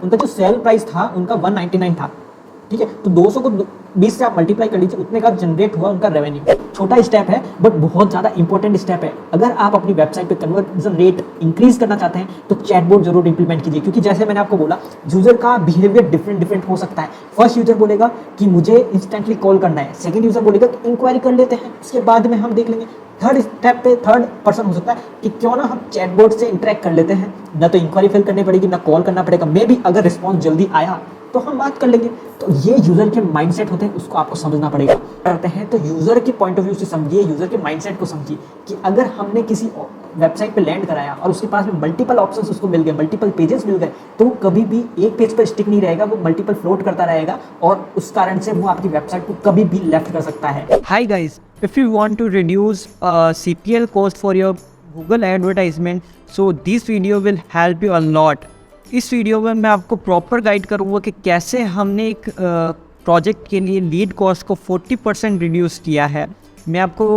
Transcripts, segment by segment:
उनका जो sale price था उनका 199 था, ठीक है। तो 200 को 20 से आप मल्टीप्लाई कर लीजिए, उतने का जनरेट हुआ उनका रेवेन्यू। छोटा स्टेप है बट बहुत ज़्यादा इंपॉर्टेंट स्टेप है। अगर आप अपनी वेबसाइट पे कन्वर्जन रेट इंक्रीज करना चाहते हैं तो चैटबॉट जरूर इंप्लीमेंट कीजिए, क्योंकि जैसे मैंने आपको बोला यूजर का बिहेवियर डिफरेंट हो सकता है। फर्स्ट यूजर बोलेगा कि मुझे इंस्टेंटली कॉल करना है, सेकंड यूजर बोलेगा कि इंक्वायरी कर लेते हैं, उसके बाद में हम देख लेंगे। थर्ड स्टेप पे थर्ड पर्सन हो सकता है कि क्यों ना हम चैटबॉट से इंटरेक्ट कर लेते हैं, ना तो इंक्वायरी फिल करनी पड़ेगी ना कॉल करना पड़ेगा, मे बी अगर रिस्पॉन्स जल्दी आया तो हम बात कर लेंगे। तो ये यूजर के माइंडसेट होते हैं, उसको आपको समझना पड़ेगा। करते हैं तो यूजर के पॉइंट ऑफ व्यू से समझिए, यूजर के माइंडसेट को समझिए कि अगर हमने किसी वेबसाइट पे लैंड कराया और उसके पास में मल्टीपल ऑप्शंस उसको मिल गए, मल्टीपल पेजेस मिल गए, तो वो कभी भी एक पेज पर स्टिक नहीं रहेगा, वो मल्टीपल फ्लोट करता रहेगा और उस कारण से वो आपकी वेबसाइट को कभी भी लेफ्ट कर सकता है। Hi guys, if you want to reduce CPL cost for your Google advertisement, so this video will help you a lot. इस वीडियो में मैं आपको प्रॉपर गाइड करूँगा कि कैसे हमने एक प्रोजेक्ट के लिए लीड कॉस्ट को 40% रिड्यूस किया है। मैं आपको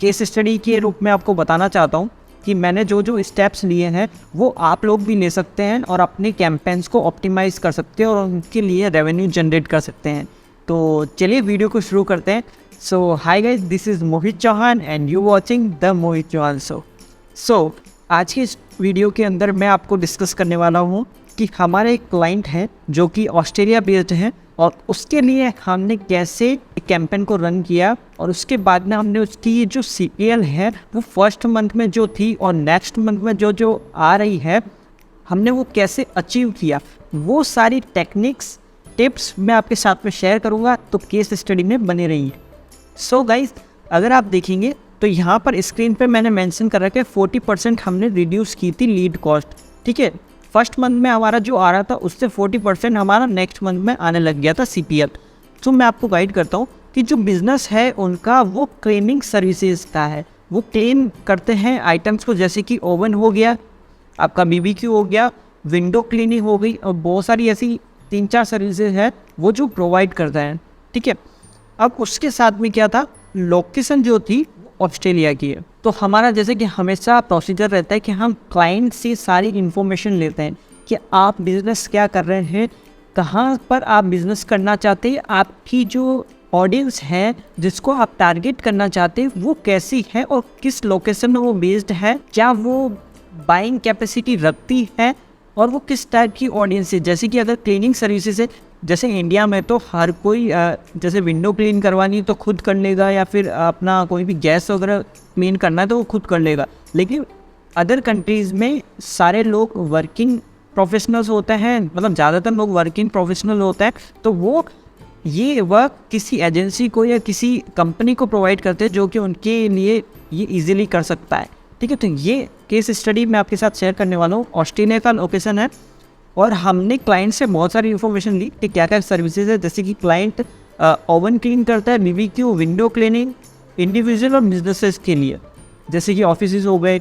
केस स्टडी के रूप में आपको बताना चाहता हूँ कि मैंने जो जो स्टेप्स लिए हैं वो आप लोग भी ले सकते हैं और अपने कैंपेन्स को ऑप्टिमाइज़ कर सकते हैं और उनके लिए रेवेन्यू जनरेट कर सकते हैं। तो चलिए वीडियो को शुरू करते हैं। So hi guys, this is Mohit Chauhan and you watching the Mohit Chauhan show. So आज की इस वीडियो के अंदर मैं आपको डिस्कस करने वाला हूँ कि हमारे एक क्लाइंट हैं जो कि ऑस्ट्रेलिया बेस्ड हैं और उसके लिए हमने कैसे कैंपेन को रन किया और उसके बाद में हमने उसकी जो CPL है वो फर्स्ट मंथ में जो थी और नेक्स्ट मंथ में जो जो आ रही है हमने वो कैसे अचीव किया, वो सारी टेक्निक्स टिप्स मैं आपके साथ में शेयर करूँगा, तो केस स्टडी में बने रहिए। सो गाइज, अगर आप देखेंगे तो यहाँ पर स्क्रीन पे मैंने मेंशन कर रखा है 40% हमने रिड्यूस की थी लीड कॉस्ट, ठीक है। फर्स्ट मंथ में हमारा जो आ रहा था उससे 40% हमारा नेक्स्ट मंथ में आने लग गया था CPL। तो मैं आपको गाइड करता हूँ कि जो बिज़नेस है उनका वो क्लीनिंग सर्विसेज का है, वो क्लीन करते हैं आइटम्स को, जैसे कि ओवन हो गया, आपका BBQ हो गया, विंडो क्लीनिंग हो गई और बहुत सारी ऐसी 3-4 सर्विसेज है वो जो प्रोवाइड करता है, ठीक है। अब उसके साथ में क्या था, लोकेशन जो थी ऑस्ट्रेलिया की है। तो हमारा जैसे कि हमेशा प्रोसीजर रहता है कि हम क्लाइंट से सारी इन्फॉर्मेशन लेते हैं कि आप बिज़नेस क्या कर रहे हैं, कहाँ पर आप बिज़नेस करना चाहते हैं, आपकी जो ऑडियंस है जिसको आप टारगेट करना चाहते हैं वो कैसी है और किस लोकेशन में वो बेस्ड है, क्या वो बाइंग कैपेसिटी रखती है और वो किस टाइप की ऑडियंस है। जैसे कि अगर क्लीनिंग सर्विसेज है, जैसे इंडिया में तो हर कोई जैसे विंडो क्लीन करवानी तो खुद कर लेगा, या फिर अपना कोई भी गैस वगैरह क्लीन करना है तो वो खुद कर लेगा। लेकिन अदर कंट्रीज़ में सारे लोग वर्किंग प्रोफेशनल्स होते हैं, मतलब ज़्यादातर लोग वर्किंग प्रोफेशनल होते हैं, तो वो ये वर्क किसी एजेंसी को या किसी कंपनी को प्रोवाइड करते हैं जो कि उनके लिए ये ईजिली कर सकता है, ठीक है। तो ये केस स्टडी मैं आपके साथ शेयर करने वाला हूँ। ऑस्ट्रेलिया का लोकेशन है और हमने क्लाइंट से बहुत सारी इन्फॉर्मेशन ली कि क्या क्या सर्विसेज है। जैसे कि क्लाइंट ओवन क्लीन करता है, BBQ, विंडो क्लीनिंग इंडिविजुअल और बिजनेसेस के लिए, जैसे कि ऑफिसेज हो गए,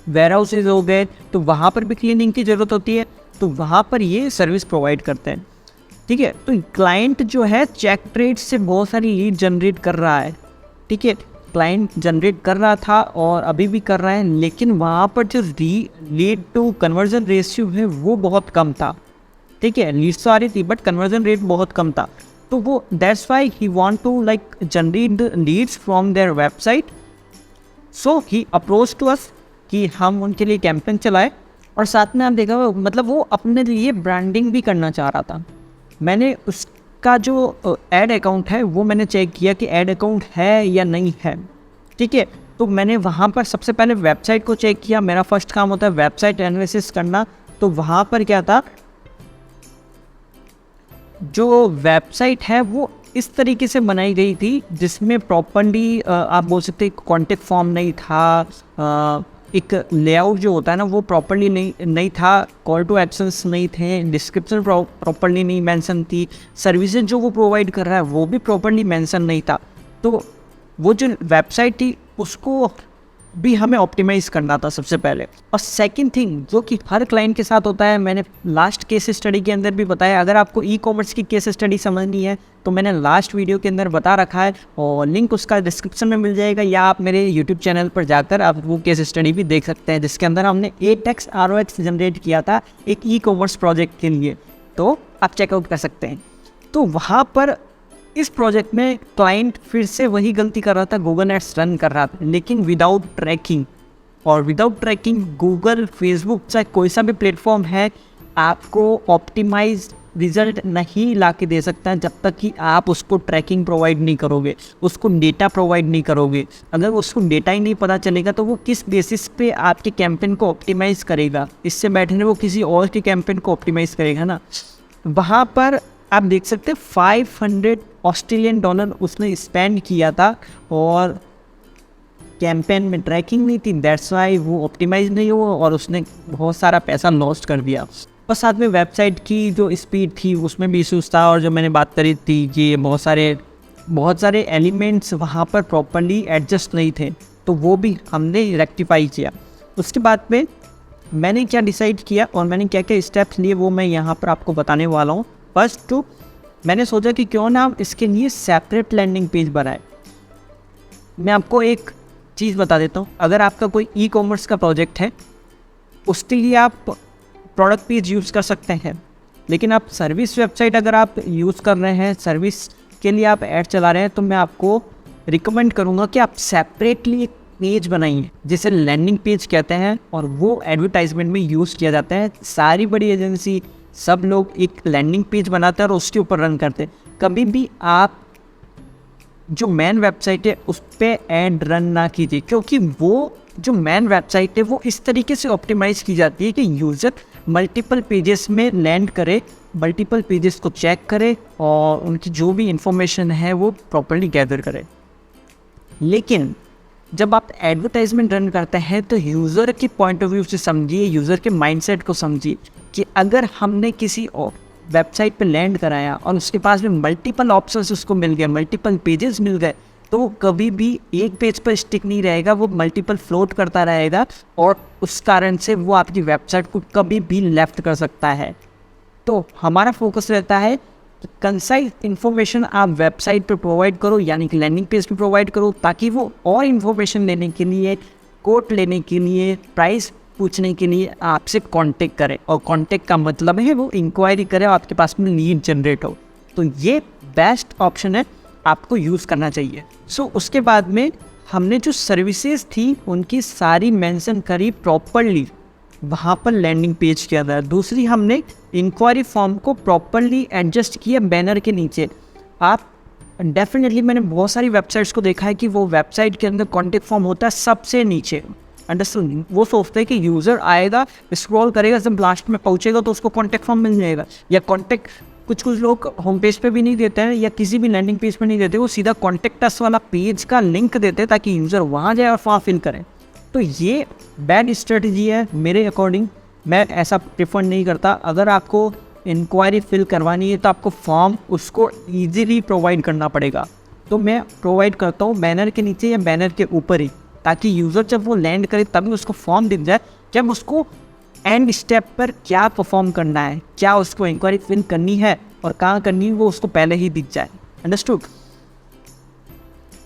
वेयर हाउसेज हो गए, तो वहाँ पर भी क्लीनिंग की ज़रूरत होती है, तो वहाँ पर ये सर्विस प्रोवाइड करते हैं, ठीक है। तो क्लाइंट जो है चेक ट्रेड से बहुत सारी लीड जनरेट कर रहा है, ठीक है। क्लाइंट जनरेट कर रहा था और अभी भी कर रहा है, लेकिन वहाँ पर जो लीड टू कन्वर्जन रेशियो है वो बहुत कम था, ठीक है। लीड्स तो आ रही थी बट कन्वर्जन रेट बहुत कम था, तो वो that's why he want to like generate the leads from their website. So he approach to us कि हम उनके लिए कैंपेन चलाए और साथ में आप देखा मतलब वो अपने लिए ब्रांडिंग भी करना चाह रहा था। मैंने उसका जो एड अकाउंट है वो मैंने चेक किया कि एड अकाउंट है या नहीं है, ठीक है। तो मैंने वहाँ पर सबसे पहले वेबसाइट को चेक किया, मेरा फर्स्ट काम होता है वेबसाइट एनालिसिस करना। तो वहाँ पर क्या था, जो वेबसाइट है वो इस तरीके से बनाई गई थी जिसमें प्रॉपरली आप बोल सकते कॉन्टेक्ट फॉर्म नहीं था, एक लेआउट जो होता है ना वो प्रॉपरली नहीं था, कॉल टू एक्शंस नहीं थे, डिस्क्रिप्शन प्रॉपरली नहीं मेंशन थी, सर्विसेज जो वो प्रोवाइड कर रहा है वो भी प्रॉपरली मेंशन नहीं था। तो वो जो वेबसाइट थी उसको भी हमें ऑप्टिमाइज़ करना था सबसे पहले। और सेकंड थिंग जो कि हर क्लाइंट के साथ होता है, मैंने लास्ट केस स्टडी के अंदर भी बताया, अगर आपको ई-कॉमर्स की केस स्टडी समझनी है तो मैंने लास्ट वीडियो के अंदर बता रखा है और लिंक उसका डिस्क्रिप्शन में मिल जाएगा, या आप मेरे यूट्यूब चैनल पर जाकर आप वो केस स्टडी भी देख सकते हैं, जिसके अंदर हमने 8x ROX जनरेट किया था एक ई-कॉमर्स प्रोजेक्ट के लिए, तो आप चेकआउट कर सकते हैं। तो वहाँ पर इस प्रोजेक्ट में क्लाइंट फिर से वही गलती कर रहा था, गूगल एड्स रन कर रहा था लेकिन विदाउट ट्रैकिंग। और विदाउट ट्रैकिंग गूगल, फेसबुक, चाहे कोई सा भी प्लेटफॉर्म है, आपको ऑप्टिमाइज रिजल्ट नहीं ला के दे सकता है जब तक कि आप उसको ट्रैकिंग प्रोवाइड नहीं करोगे, उसको डेटा प्रोवाइड नहीं करोगे। अगर उसको डेटा ही नहीं पता चलेगा तो वो किस बेसिस पे आपके कैंपेन को ऑप्टिमाइज करेगा, इससे बैठने वो किसी और के कैंपेन को ऑप्टिमाइज करेगा ना। वहाँ पर आप देख सकते हैं $500 ऑस्ट्रेलियन उसने स्पेंड किया था और कैंपेन में ट्रैकिंग नहीं थी, दैट्स वाई वो ऑप्टिमाइज नहीं हुआ और उसने बहुत सारा पैसा लॉस्ट कर दिया। और साथ में वेबसाइट की जो स्पीड थी उसमें भी इशूज़ था, और जो मैंने बात करी थी कि बहुत सारे एलिमेंट्स वहाँ पर प्रॉपरली एडजस्ट नहीं थे, तो वो भी हमने रेक्टिफाई किया। उसके बाद में मैंने क्या डिसाइड किया और मैंने क्या क्या स्टेप्स लिए वो मैं यहाँ पर आपको बताने वाला हूँ। फर्स्ट तो मैंने सोचा कि क्यों ना हम इसके लिए सेपरेट लैंडिंग पेज बनाए। मैं आपको एक चीज़ बता देता हूँ, अगर आपका कोई ई कॉमर्स का प्रोजेक्ट है उसके लिए आप प्रोडक्ट पेज यूज़ कर सकते हैं, लेकिन आप सर्विस वेबसाइट अगर आप यूज़ कर रहे हैं, सर्विस के लिए आप ऐड चला रहे हैं, तो मैं आपको रिकमेंड करूँगा कि आप सेपरेटली एक पेज बनाइए जिसे लैंडिंग पेज कहते हैं, और वो एडवर्टाइजमेंट में यूज़ किया जाता है। सारी बड़ी एजेंसी सब लोग एक लैंडिंग पेज बनाते हैं और उसके ऊपर रन करते हैं। कभी भी आप जो मेन वेबसाइट है उस पर ऐड रन ना कीजिए, क्योंकि वो जो मेन वेबसाइट है वो इस तरीके से ऑप्टिमाइज़ की जाती है कि यूज़र मल्टीपल पेजेस में लैंड करे, मल्टीपल पेजेस को चेक करे और उनकी जो भी इंफॉर्मेशन है वो प्रॉपर्ली गैदर करे। लेकिन जब आप एडवर्टाइजमेंट रन करते हैं तो यूज़र के पॉइंट ऑफ व्यू से समझिए, यूज़र के माइंडसेट को समझिए कि अगर हमने किसी और वेबसाइट पे लैंड कराया और उसके पास में मल्टीपल ऑप्शंस उसको मिल गए, मल्टीपल पेजेस मिल गए, तो वो कभी भी एक पेज पर स्टिक नहीं रहेगा, वो मल्टीपल फ्लोट करता रहेगा और उस कारण से वो आपकी वेबसाइट को कभी भी लेफ्ट कर सकता है। तो हमारा फोकस रहता है कि कंसाइज इन्फॉर्मेशन आप वेबसाइट पर प्रोवाइड करो, यानी कि लैंडिंग पेज पे प्रोवाइड करो, ताकि वो और इन्फॉर्मेशन लेने के लिए, कोट लेने के लिए, प्राइस पूछने के लिए आपसे कांटेक्ट करें। और कांटेक्ट का मतलब है वो इंक्वायरी करे और आपके पास में लीड जनरेट हो। तो ये बेस्ट ऑप्शन है, आपको यूज़ करना चाहिए। उसके बाद में हमने जो सर्विसेज थी उनकी सारी मेंशन करी प्रॉपरली, वहाँ पर लैंडिंग पेज किया था। दूसरी, हमने इंक्वायरी फॉर्म को प्रॉपरली एडजस्ट किया बैनर के नीचे। आप डेफिनेटली, मैंने बहुत सारी वेबसाइट्स को देखा है कि वो वेबसाइट के अंदर कॉन्टेक्ट फॉर्म होता है सबसे नीचे, अंडरस्टूड। वो सोचते हैं कि यूज़र आएगा, स्क्रॉल करेगा, जब लास्ट में पहुंचेगा तो उसको कॉन्टैक्ट फॉर्म मिल जाएगा, या कॉन्टैक्ट कुछ लोग होम पेज पे भी नहीं देते हैं या किसी भी लैंडिंग पेज पे नहीं देते, वो सीधा कॉन्टैक्ट अस वाला पेज का लिंक देते हैं ताकि यूज़र वहाँ जाए और फॉर्म फिल करें। तो ये बैड स्ट्रेटजी है मेरे अकॉर्डिंग, मैं ऐसा प्रेफर नहीं करता। अगर आपको इंक्वायरी फिल करवानी है तो आपको फॉर्म उसको ईजीली प्रोवाइड करना पड़ेगा। तो मैं प्रोवाइड करता हूँ बैनर के नीचे या बैनर के ऊपर ही, ताकि यूज़र जब वो लैंड करे तभी उसको फॉर्म दिख जाए, जब उसको एंड स्टेप पर क्या परफॉर्म करना है, क्या उसको इंक्वायरी फिल करनी है और कहाँ करनी है, वो उसको पहले ही दिख जाए, अंडरस्टूड।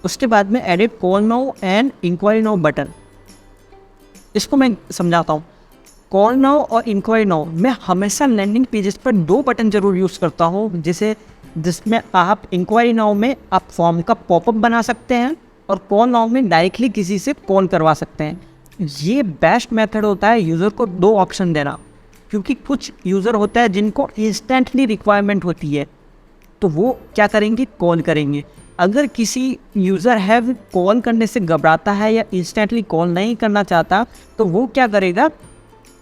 उसके बाद में edit call now and inquiry now button, इसको मैं समझाता हूँ। कॉल नाउ और इंक्वायरी नाउ मैं हमेशा लैंडिंग पेजेस पर 2 बटन जरूर यूज़ करता हूँ, जिसमें आप इंक्वायरी नाउ में आप फॉर्म का पॉपअप बना सकते हैं और कॉल नाउ में डायरेक्टली किसी से कॉल करवा सकते हैं। ये बेस्ट मेथड होता है यूज़र को 2 ऑप्शन देना, क्योंकि कुछ यूज़र होता है जिनको इंस्टेंटली रिक्वायरमेंट होती है, तो वो क्या करेंगे, कॉल करेंगे। अगर किसी यूज़र है कॉल करने से घबराता है या इंस्टेंटली कॉल नहीं करना चाहता, तो वो क्या करेगा,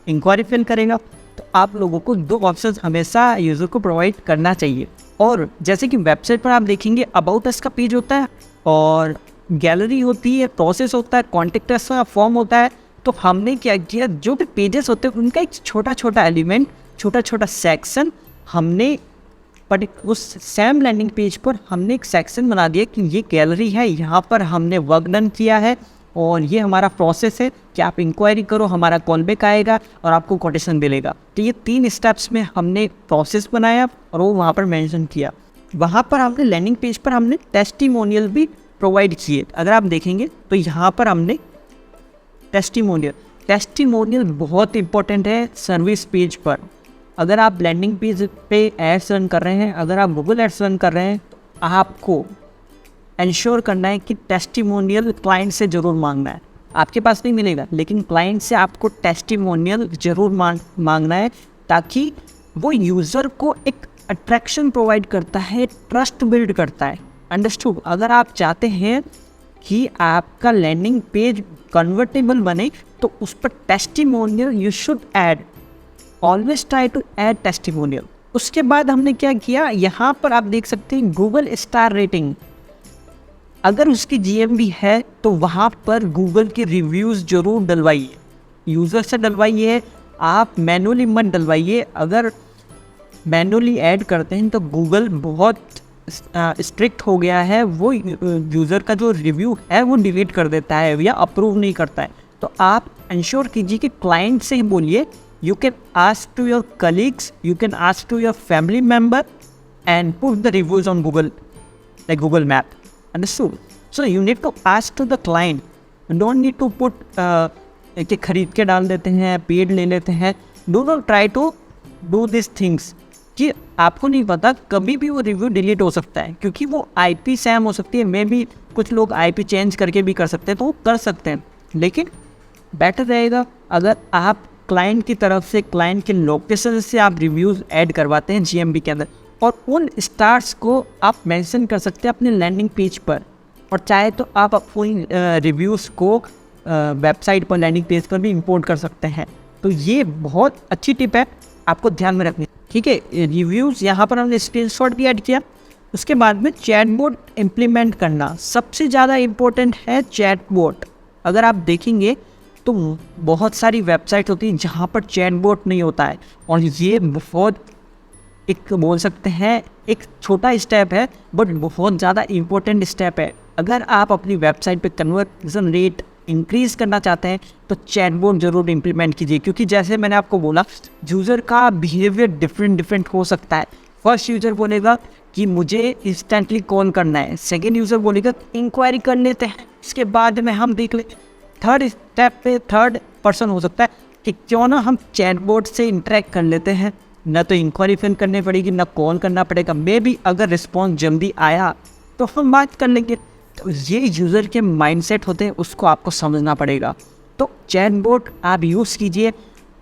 इंक्वायरी फिल करेगा। तो आप लोगों को 2 ऑप्शन हमेशा यूज़र को प्रोवाइड करना चाहिए। और जैसे कि वेबसाइट पर आप देखेंगे अबाउट अस का पेज होता है और गैलरी होती है, प्रोसेस होता है, कॉन्टेक्ट अस का फॉर्म होता है। तो हमने क्या किया, जो भी पेजेस होते हैं उनका एक छोटा छोटा एलिमेंट, छोटा छोटा सेक्शन हमने उस सेम लैंडिंग पेज पर हमने एक सेक्शन बना दिया कि ये गैलरी है, यहाँ पर हमने वर्क डन किया है और ये हमारा प्रोसेस है कि आप इंक्वायरी करो, हमारा कॉल बैक आएगा और आपको कोटेशन मिलेगा। तो ये 3 स्टेप्स में हमने प्रोसेस बनाया और वो वहाँ पर मेंशन किया। वहाँ पर हमने लैंडिंग पेज पर हमने टेस्टिमोनियल भी प्रोवाइड किए। अगर आप देखेंगे तो यहाँ पर हमने टेस्टिमोनियल बहुत इंपॉर्टेंट है सर्विस पेज पर। अगर आप लैंडिंग पेज पे एड्स रन कर रहे हैं, अगर आप गूगल एड्स रन कर रहे हैं, तो आपको इंश्योर करना है कि टेस्टिमोनियल क्लाइंट से ज़रूर मांगना है। आपके पास नहीं मिलेगा, लेकिन क्लाइंट से आपको टेस्टिमोनियल ज़रूर मांगना है, ताकि वो यूज़र को एक अट्रैक्शन प्रोवाइड करता है, ट्रस्ट बिल्ड करता है। अंडरस्टूड? अगर आप चाहते हैं कि आपका लैंडिंग पेज कन्वर्टेबल बने, तो उस पर testimonial you should add, always try to add testimonial. उसके बाद हमने क्या किया, यहाँ पर आप देख सकते हैं गूगल स्टार रेटिंग। अगर उसकी GMB है तो वहाँ पर गूगल के रिव्यूज़ ज़रूर डलवाइए, यूज़र से डलवाइए, आप मैनुअली मत डलवाइए। अगर मैनुअली ऐड करते हैं तो गूगल बहुत स्ट्रिक्ट हो गया है, वो यूज़र का जो रिव्यू है वो डिलीट कर देता है या अप्रूव नहीं करता है। तो आप इंश्योर कीजिए कि क्लाइंट से ही बोलिए, you can ask to your colleagues, you can ask to your family member and put the reviews on Google, like Google map. Understood? So you need to ask to the client. You don't need to put कि खरीद के डाल देते हैं, paid ले लेते हैं। Do not try to do these things कि आपको नहीं पता कभी भी वो रिव्यू डिलीट हो सकता है, क्योंकि वो IP सैम हो सकती है। मे भी कुछ लोग IP चेंज करके भी कर सकते हैं, तो वो कर सकते हैं, लेकिन बेटर रहेगा अगर आप क्लाइंट की तरफ से, क्लाइंट के लोकेशन से आप रिव्यूज़ ऐड करवाते हैं GMB के अंदर, और उन स्टार्स को आप मेंशन कर सकते हैं अपने लैंडिंग पेज पर। और चाहे तो आप अपनी रिव्यूज़ को वेबसाइट पर, लैंडिंग पेज पर भी इंपोर्ट कर सकते हैं। तो ये बहुत अच्छी टिप है, आपको ध्यान में रखनी। ठीक है, रिव्यूज़ यहाँ पर हमने स्क्रीनशॉट भी ऐड किया। उसके बाद में चैटबॉट इम्प्लीमेंट करना सबसे ज़्यादा इम्पोर्टेंट है। चैटबॉट अगर आप देखेंगे तो बहुत सारी वेबसाइट होती हैं जहाँ पर चैटबॉट नहीं होता है, और ये बहुत एक बोल सकते हैं एक छोटा स्टेप है, बट बहुत ज़्यादा इम्पोर्टेंट स्टेप है। अगर आप अपनी वेबसाइट पे कन्वर्जन रेट इंक्रीज़ करना चाहते हैं तो चैटबॉट ज़रूर इम्प्लीमेंट कीजिए, क्योंकि जैसे मैंने आपको बोला, यूज़र का बिहेवियर डिफरेंट हो सकता है। फर्स्ट यूज़र बोलेगा कि मुझे इंस्टेंटली कॉल करना है, सेकेंड यूज़र बोलेगा इंक्वायरी कर लेते हैं, इसके बाद में हम देख लें। थर्ड स्टेप पे थर्ड पर्सन हो सकता है कि क्यों ना हम चैटबॉट से इंटरेक्ट कर लेते हैं, ना तो इंक्वायरी फिल करनी पड़ेगी, ना कॉल करना पड़ेगा। मे भी अगर रिस्पॉन्स जल्दी आया तो हम बात कर लेंगे। तो ये यूज़र के माइंडसेट होते हैं, उसको आपको समझना पड़ेगा। तो चैटबॉट आप यूज़ कीजिए।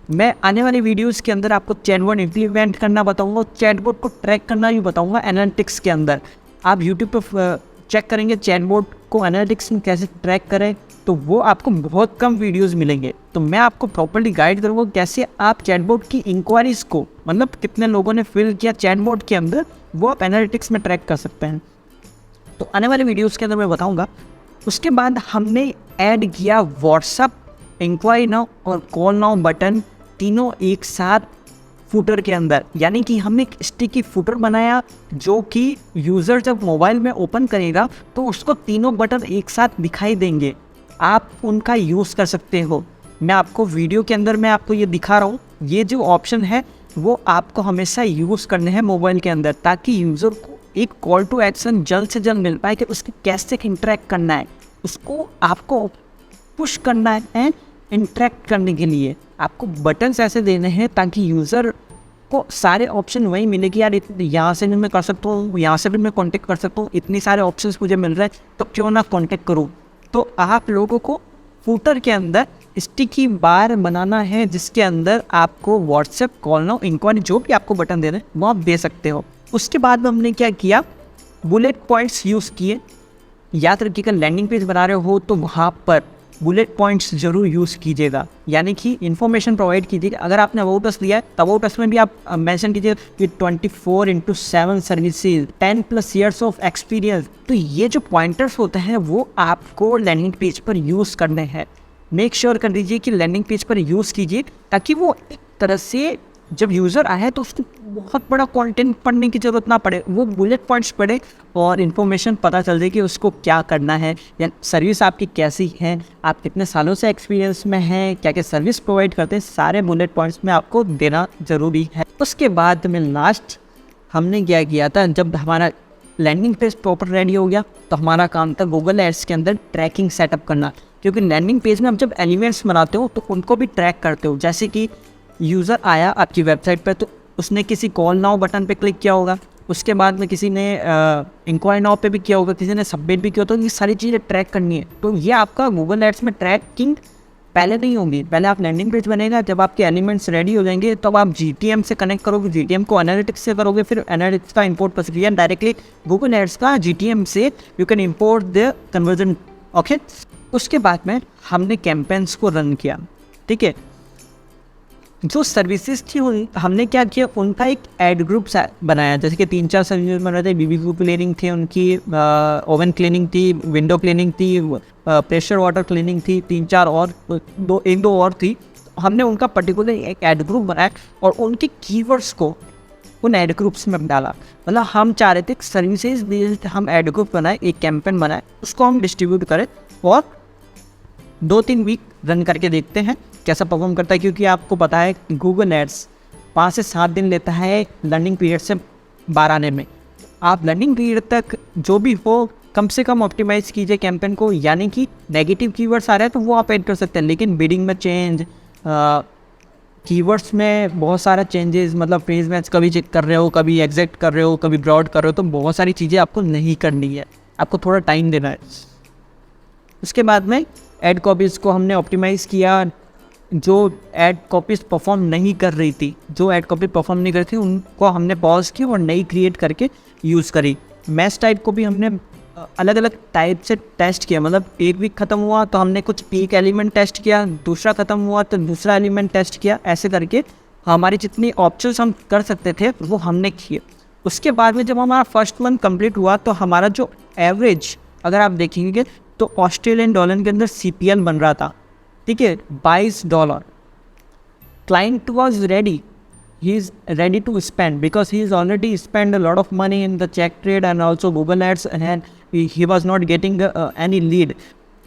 मैं आने वाली वीडियोस के अंदर आपको चैटबॉट इम्प्लीमेंट करना बताऊंगा, चैटबॉट को ट्रैक करना भी बताऊंगा एनालिटिक्स के अंदर। आप यूट्यूब पर चेक करेंगे चैटबॉट को एनालिटिक्स में कैसे ट्रैक करें, तो वो आपको बहुत कम वीडियोस मिलेंगे। तो मैं आपको प्रॉपर्ली गाइड करूँगा कैसे आप चैटबॉट की इंक्वायरीज़ को, मतलब कितने लोगों ने फिल किया चैटबॉट के अंदर, वो आप एनालिटिक्स में ट्रैक कर सकते हैं। तो आने वाले वीडियोस के अंदर मैं बताऊंगा। उसके बाद हमने ऐड किया व्हाट्सअप इंक्वायरी नाउ और कॉल नाउ बटन, तीनों एक साथ फुटर के अंदर। यानी कि हमने एक स्टिकी फुटर बनाया जो कि यूज़र जब मोबाइल में ओपन करेगा तो उसको तीनों बटन एक साथ दिखाई देंगे। आप उनका यूज़ कर सकते हो। मैं आपको वीडियो के अंदर मैं आपको ये दिखा रहा हूँ। ये जो ऑप्शन है वो आपको हमेशा यूज़ करने हैं मोबाइल के अंदर, ताकि यूज़र को एक कॉल टू एक्शन जल्द से जल्द मिल पाए कि उसके कैसे इंटरेक्ट करना है, उसको आपको पुश करना है। इंटरेक्ट करने के लिए आपको बटन्स ऐसे देने हैं ताकि यूज़र को सारे ऑप्शन वही मिले कि यार यहाँ से भी मैं कर सकता हूँ, यहाँ से भी मैं कांटेक्ट कर सकता हूँ, इतनी सारे ऑप्शंस मुझे मिल रहे हैं, तो क्यों ना कांटेक्ट करूँ। तो आप लोगों को फूटर के अंदर स्टिकी बार बनाना है जिसके अंदर आपको व्हाट्सएप कॉल नाउ इंक्वायरी जो भी आपको बटन दे रहे हैं वो आप दे सकते हो। उसके बाद में हमने क्या किया, बुलेट पॉइंट्स यूज़ किए। याद रखिएगा लैंडिंग पेज बना रहे हो तो वहाँ पर बुलेट पॉइंट्स ज़रूर यूज़ कीजिएगा, यानी कि इन्फॉर्मेशन प्रोवाइड कीजिएगा। अगर आपने अबाउट अस लिया है तो अबाउट अस में भी आप मेंशन कीजिए कि 24/7 सर्विसेज, 10+ ईयर्स ऑफ एक्सपीरियंस। तो ये जो पॉइंटर्स होते हैं वो आपको लैंडिंग पेज पर यूज़ करने हैं। मेक श्योर कर दीजिए कि लैंडिंग पेज पर यूज़ कीजिए ताकि वो एक तरह से जब यूज़र आए तो उसको बहुत बड़ा कंटेंट पढ़ने की ज़रूरत ना पड़े, वो बुलेट पॉइंट्स पढ़े और इन्फॉर्मेशन पता चल जाए कि उसको क्या करना है, या सर्विस आपकी कैसी है, आप कितने सालों से एक्सपीरियंस में हैं, क्या क्या सर्विस प्रोवाइड करते हैं, सारे बुलेट पॉइंट्स में आपको देना ज़रूरी है। उसके बाद में लास्ट हमने क्या किया था, जब हमारा लैंडिंग पेज प्रॉपर रेडी हो गया तो हमारा काम था गूगल एड्स के अंदर ट्रैकिंग सेटअप करना। क्योंकि लैंडिंग पेज में आप जब एलिमेंट्स बनाते हो तो उनको भी ट्रैक करते हो। जैसे कि यूज़र आया आपकी वेबसाइट पर तो उसने किसी कॉल नाउ बटन पे क्लिक किया होगा, उसके बाद में किसी ने इंक्वायरी नाउ पे भी किया होगा, किसी ने सबमिट भी किया होगा। तो ये सारी चीज़ें ट्रैक करनी है। तो ये आपका गूगल एड्स में ट्रैकिंग पहले नहीं होगी। पहले आप लैंडिंग पेज बनेगा, जब आपके एलिमेंट्स रेडी हो जाएंगे तब आप GTM से कनेक्ट करोगे, GTM को एनालिटिक्स से करोगे, फिर एनालिटिक्स का इंपोर्ट प्रक्रिया डायरेक्टली गूगल एड्स का GTM से you can import the conversion. Okay, उसके बाद में हमने कैंपेन्स को रन किया। ठीक है, जो सर्विसेज थी हमने क्या किया, उनका एक एड ग्रुप बनाया। जैसे कि 3-4 सर्विसेज बन रहे थे, BBQ क्लीनिंग थी उनकी, ओवन क्लीनिंग थी, विंडो क्लीनिंग थी, प्रेशर वाटर क्लीनिंग थी, 3-4 और 1-2 और थी। हमने उनका पर्टिकुलर एक एड ग्रुप बनाया और उनके कीवर्ड्स को उन एड ग्रुप्स में डाला। मतलब हम चाह रहे थे सर्विसेज बेस्ड हम एड ग्रुप बनाए, एक कैंपेन बनाए, उसको हम डिस्ट्रीब्यूट करें और 2-3 वीक रन करके देखते हैं कैसा परफॉर्म करता है। क्योंकि आपको पता है गूगल एड्स 5 से 7 दिन लेता है लर्निंग पीरियड से बाहर आने में। आप लर्निंग पीरियड तक जो भी हो कम से कम ऑप्टिमाइज़ कीजिए कैंपेन को। यानी कि नेगेटिव कीवर्ड्स आ रहे हैं तो वो आप ऐड कर सकते हैं, लेकिन बिडिंग में चेंज, कीवर्ड्स में बहुत सारा चेंजेस, मतलब फ्रेज मैच कभी चेक कर रहे हो, कभी एग्जैक्ट कर रहे हो, कभी ब्रॉड कर रहे हो, तो बहुत सारी चीज़ें आपको नहीं करनी है, आपको थोड़ा टाइम देना है। उसके बाद में ऐड कॉपीज़ को हमने ऑप्टिमाइज़ किया। जो ऐड कॉपीज़ परफॉर्म नहीं कर रही थी, जो ऐड कॉपी परफॉर्म नहीं कर रही थी, उनको हमने पॉज किया और नई क्रिएट करके यूज़ करी। मैच टाइप को भी हमने अलग अलग टाइप से टेस्ट किया। मतलब एक वीक ख़त्म हुआ तो हमने कुछ पीक एलिमेंट टेस्ट किया, दूसरा ख़त्म हुआ तो दूसरा एलिमेंट टेस्ट किया। ऐसे करके हमारी जितनी ऑप्शंस हम कर सकते थे वो हमने किए। उसके बाद में जब हमारा फर्स्ट मंथ कंप्लीट हुआ तो हमारा जो एवरेज अगर आप देखेंगे तो ऑस्ट्रेलियन डॉलर के अंदर CPL बन रहा था। ठीक है, $22। Client was ready, he is ready to spend because he is already spent a lot of money in the check trade and also Google ads, and he was not getting any lead.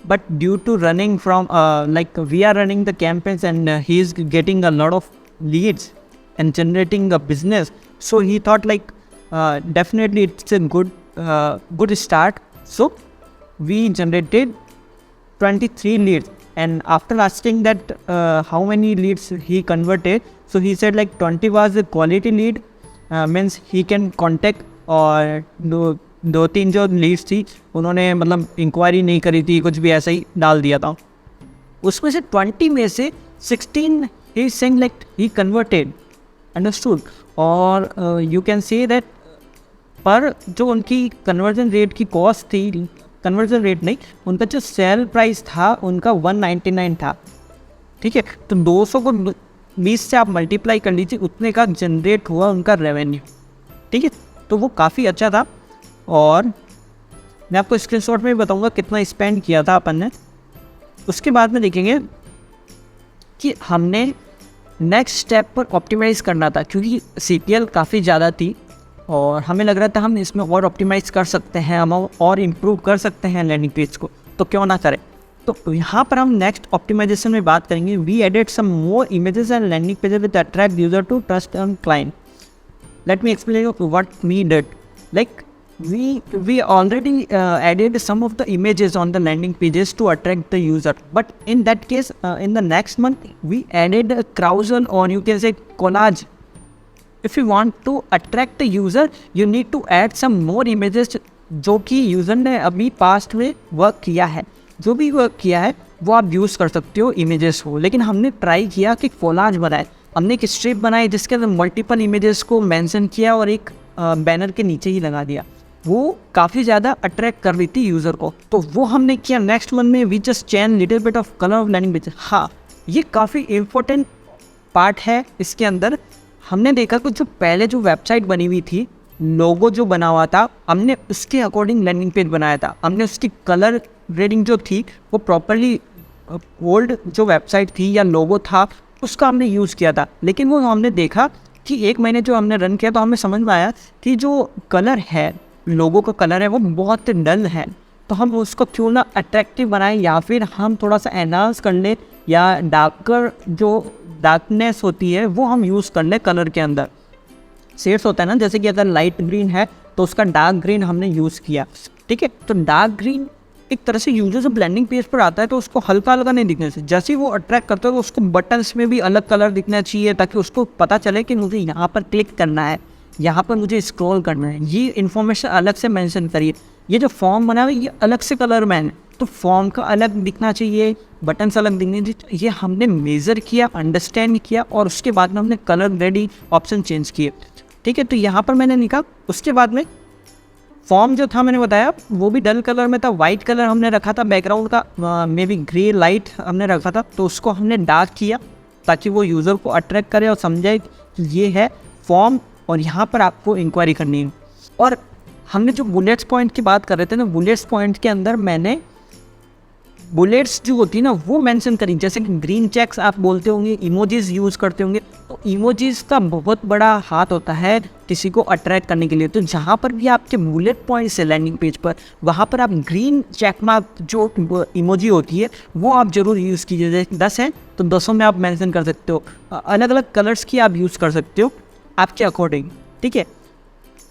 But due to running from like we are running the campaigns and he is getting a lot of leads and generating a business, so he thought like definitely it's a good start. So we generated 23 leads, and after asking that how many leads he converted, so he said like 20 was a quality lead, means he can contact, और दो तीन जो Leeds थी उन्होंने मतलब inquiry नहीं करी थी, कुछ भी ऐसा ही डाल दिया था। उसमें से 20 में से 16 he is saying like he converted, understood। और you can say that पर जो उनकी कन्वर्जन रेट की कॉस्ट थी, कन्वर्जन रेट नहीं, उनका जो सेल प्राइस था उनका 199 था। ठीक है, तो 200 को 20 से आप मल्टीप्लाई कर लीजिए, उतने का जनरेट हुआ उनका रेवेन्यू। ठीक है, तो वो काफ़ी अच्छा था। और मैं आपको स्क्रीनशॉट में भी बताऊंगा कितना स्पेंड किया था अपन ने। उसके बाद में देखेंगे कि हमने नेक्स्ट स्टेप पर ऑप्टिमाइज़ करना था, क्योंकि CPL काफ़ी ज़्यादा थी और हमें लग रहा था हम इसमें और ऑप्टिमाइज़ कर सकते हैं, हम और इम्प्रूव कर सकते हैं लैंडिंग पेज को, तो क्यों ना करें। तो यहाँ पर हम नेक्स्ट ऑप्टिमाइजेशन में बात करेंगे। We added some more images and landing pages with attract user to trust on client. Let me explain you what we did. Like we already added some of the images on the landing pages to attract the user, but in that case in the next month we added a carousel, or you can say collage. If you want to attract the user you need to add some more images जो कि user ने अभी past में work किया है। जो भी work किया है वो आप यूज़ कर सकते हो इमेजेस को। लेकिन हमने ट्राई किया कि कोलाज बनाए, हमने एक स्ट्रिप बनाई जिसके अंदर मल्टीपल इमेजेस को मेंशन किया और एक बैनर के नीचे ही लगा दिया। वो काफ़ी ज़्यादा अट्रैक्ट कर रही थी यूज़र को, तो वो हमने किया। नेक्स्ट मंथ में we just change little bit of colour of landing page. हाँ, ये काफ़ी इम्पोर्टेंट पार्ट है। इसके अंदर हमने देखा कि जो पहले जो वेबसाइट बनी हुई थी, लोगो जो बना हुआ था, हमने उसके अकॉर्डिंग लैंडिंग पेज बनाया था। हमने उसकी कलर ग्रेडिंग जो थी वो प्रॉपरली ओल्ड जो वेबसाइट थी या लोगो था उसका हमने यूज़ किया था। लेकिन वो हमने देखा कि 1 महीने जो हमने रन किया तो हमें समझ में आया कि जो कलर है, लोगों का कलर है, वो बहुत डल है। तो हम उसको क्यों ना अट्रैक्टिव बनाएं, या फिर हम थोड़ा सा एनहांस कर लें, या डार्कर जो डार्कनेस होती है वो हम यूज़ कर लें कलर के अंदर। शेड्स होता है ना, जैसे कि अगर लाइट ग्रीन है तो उसका डार्क ग्रीन हमने यूज़ किया। ठीक है, तो डार्क ग्रीन एक तरह से यूजर जब लैंडिंग पेज पर आता है तो उसको हल्का हल्का नहीं दिखना चाहिए। जैसे ही वो अट्रैक्ट करता है तो उसको बटन्स में भी अलग कलर दिखना चाहिए, ताकि उसको पता चले कि मुझे यहाँ पर क्लिक करना है, यहाँ पर मुझे स्क्रॉल करना है। ये इन्फॉर्मेशन अलग से मेंशन करिए। ये जो फॉर्म बना है ये अलग से कलर में है, तो फॉर्म का अलग दिखना चाहिए, बटन्स अलग दिखने चाहिए। ये हमने मेज़र किया, अंडरस्टैंड किया, और उसके बाद में हमने कलर रेडी ऑप्शन चेंज किए। ठीक है, तो यहाँ पर मैंने लिखा। उसके बाद में फॉर्म जो था मैंने बताया वो भी डल कलर में था, वाइट कलर हमने रखा था बैकग्राउंड का, मे बी ग्रे लाइट हमने रखा था, तो उसको हमने डार्क किया ताकि वो यूज़र को अट्रैक्ट करे और समझे कि ये है फॉर्म और यहाँ पर आपको इंक्वायरी करनी है। और हमने जो बुलेट्स पॉइंट की बात कर रहे थे ना, बुलेट्स पॉइंट के अंदर मैंने बुलेट्स जो होती है ना वो मेंशन करी। जैसे कि ग्रीन चेक्स आप बोलते होंगे, इमोजीज यूज़ करते होंगे, तो इमोजीज का बहुत बड़ा हाथ होता है किसी को अट्रैक्ट करने के लिए। तो जहाँ पर भी आपके बुलेट पॉइंट्स है लैंडिंग पेज पर, वहाँ पर आप ग्रीन चेक मार्क जो इमोजी होती है वो आप ज़रूर यूज़ कीजिए। जैसे 10 है तो 10 में आप मेंशन कर सकते हो, अलग अलग कलर्स की आप यूज़ कर सकते हो आपके अकॉर्डिंग। ठीक है,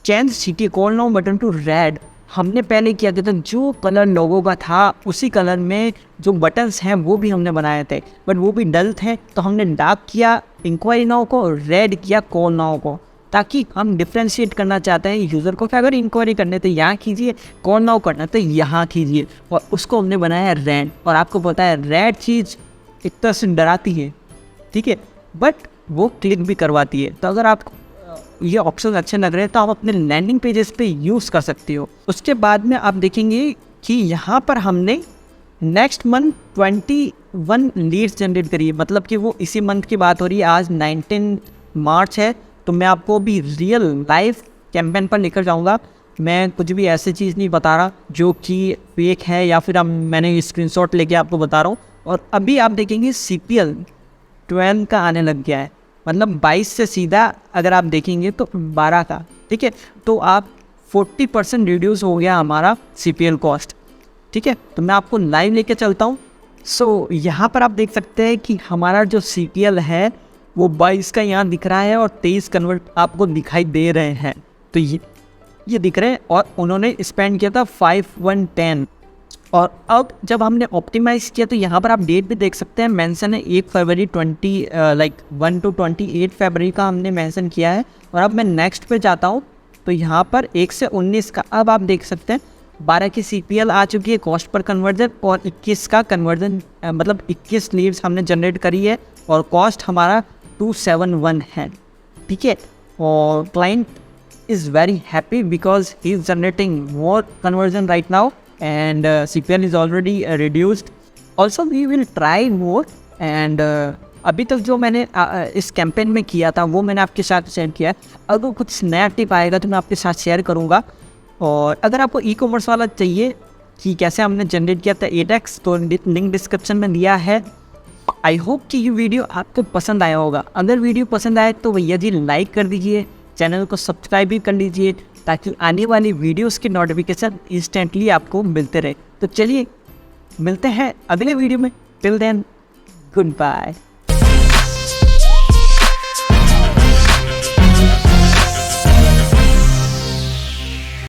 change city call now button to red हमने पहले किया था, जो कलर लोगों का था उसी कलर में जो बटन्स हैं वो भी हमने बनाए थे, बट वो भी डल थे, तो हमने डार्क किया इंक्वायरी नाउ को, रेड किया कॉल नाउ को, ताकि हम डिफ्रेंशिएट करना चाहते हैं यूज़र को कि अगर इंक्वायरी करने तो यहाँ कीजिए, कॉल नाउ करना तो यहाँ कीजिए, और उसको हमने बनाया रेड। और आपको पता है रेड चीज़ एक तरह से डराती है, ठीक है, बट वो क्लिक भी करवाती है। तो अगर आप ये ऑप्शन अच्छे लग रहे हैं तो आप अपने लैंडिंग पेजेस पे यूज़ कर सकते हो। उसके बाद में आप देखेंगे कि यहाँ पर हमने नेक्स्ट मंथ 21 लीड्स जनरेट करी है, मतलब कि वो इसी मंथ की बात हो रही है। आज 19 मार्च है, तो मैं आपको अभी रियल लाइव कैंपेन पर लेकर जाऊँगा। मैं कुछ भी ऐसी चीज़ नहीं बता रहा जो कि फेक है या फिर मैंने स्क्रीनशॉट लेके आपको बता रहा हूँ। और अभी आप देखेंगे CPL 12 का आने लग गया है, मतलब 22 से सीधा अगर आप देखेंगे तो 12 का। ठीक है, तो आप 40% रिड्यूस हो गया हमारा CPL कॉस्ट। ठीक है, तो मैं आपको लाइव लेके चलता हूँ। सो यहाँ पर आप देख सकते हैं कि हमारा जो CPL है वो 22 का यहाँ दिख रहा है और 23 कन्वर्ट आपको दिखाई दे रहे हैं। तो ये दिख रहे हैं, और उन्होंने स्पेंड किया था 5110। और अब जब हमने ऑप्टिमाइज़ किया तो यहाँ पर आप डेट भी देख सकते हैं, मेंशन है 1 फरवरी 1 to 28 फरवरी का हमने मेंशन किया है। और अब मैं नेक्स्ट पे जाता हूँ तो यहाँ पर 1 से 19 का अब आप देख सकते हैं 12 की CPL आ चुकी है कॉस्ट पर कन्वर्जन, और 21 का कन्वर्जन मतलब 21 लीड्स हमने जनरेट करी है और कॉस्ट हमारा 271 है। ठीक है, और client is very happy because he is generating more conversion right now and CPL is already reduced. Also we will try more and अभी तक जो मैंने इस कैंपेन में किया था वो मैंने आपके साथ शेयर किया है। अगर कुछ नया टिप आएगा तो मैं आपके साथ शेयर करूँगा। और अगर आपको ई-कॉमर्स वाला चाहिए कि कैसे हमने जनरेट किया था 8x, तो लिंक डिस्क्रिप्शन में दिया है। आई होप कि ये वीडियो आपको पसंद आया होगा। अगर वीडियो पसंद आए तो भैया जी लाइक कर दीजिए, चैनल को सब्सक्राइब भी कर लीजिए, ताकि आने वाली वीडियोस की नोटिफिकेशन इंस्टेंटली आपको मिलते रहे। तो चलिए मिलते हैं अगले वीडियो में। Till then good bye.